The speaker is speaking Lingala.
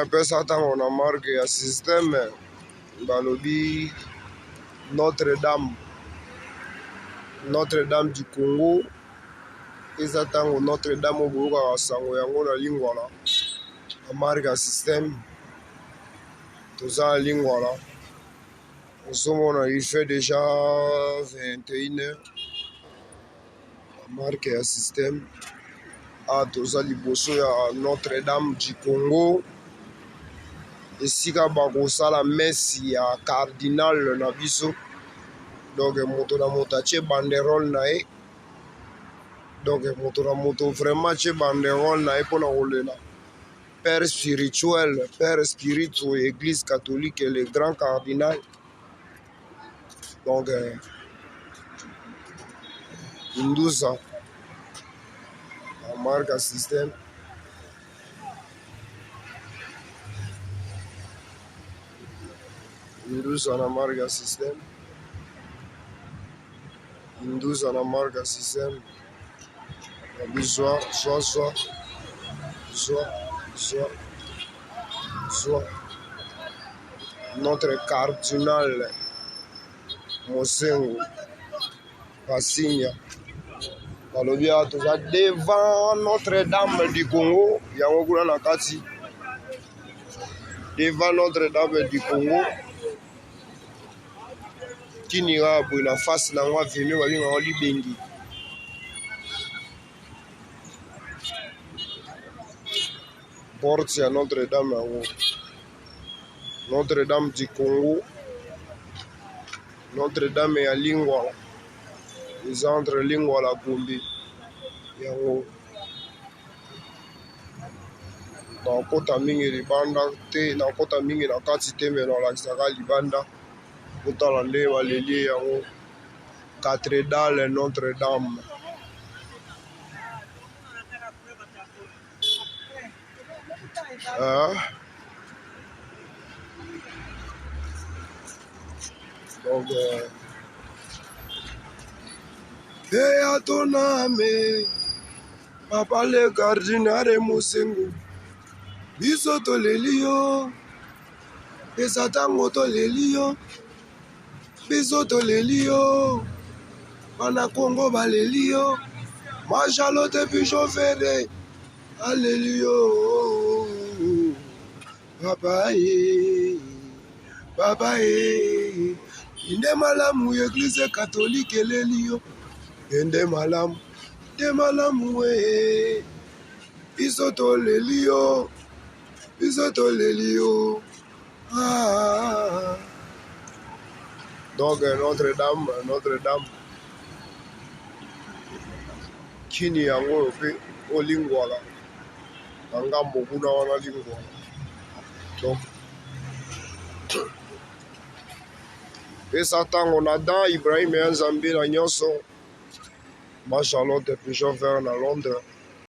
pesa ntango na marque ya système balobi Notre-Dame du Congo. Eza ntango Notre-Dame oboyokaka sango yango na lingwala na marque ya système. Toza na lingwala ozomona il fait déjà 21h. Marque ya système. Toza liboso ya Notre-Dame du Congo, esika bakosala messe ya cardinal na biso. Donc moto na moto atie banderole na ye. Donc moto na moto vraiment atie banderole na ye mpona kolela père spirituel, père spirituel église catholique, le grand cardinal. Donc Indusa la marque système. Indusa na marque système. Indusa na marque système. Sois. Notre cardinal Mosengo Pasigna balobi toza devant Notre-Dame du Congo yango kuna na kati devant Notre-Dame du Congo kinira boye na face nango avenue babengaka Libengi. Porte ya Notre-Dame yango Notre-Dame du Congo, Notre-Dame ya Lingwala, eza entre Lingwala Gombe yango nakota mingi libanda te, nakota mingi na kati te, me nalakisaka libanda kotala nde baleli yango cathédrale Notre-Dame. Donc à ton âme, papa le cardinal Mosengo, biso tolelio, pesa tango tolelio, biso tolelio, bana Congo balelio, Machalote puis chauffeur, alelio, papa inde malamu église catholique elelio. Ende malamu, de malamu we, biso tolelio. Donc Notre-Dame, kini yango pe olingwala, ngambo kuna wana lingwala. Donc pesa ntango na Dan Ibrahim ya Nzambe na nyonso. Machalote puis chauffeur na Londres.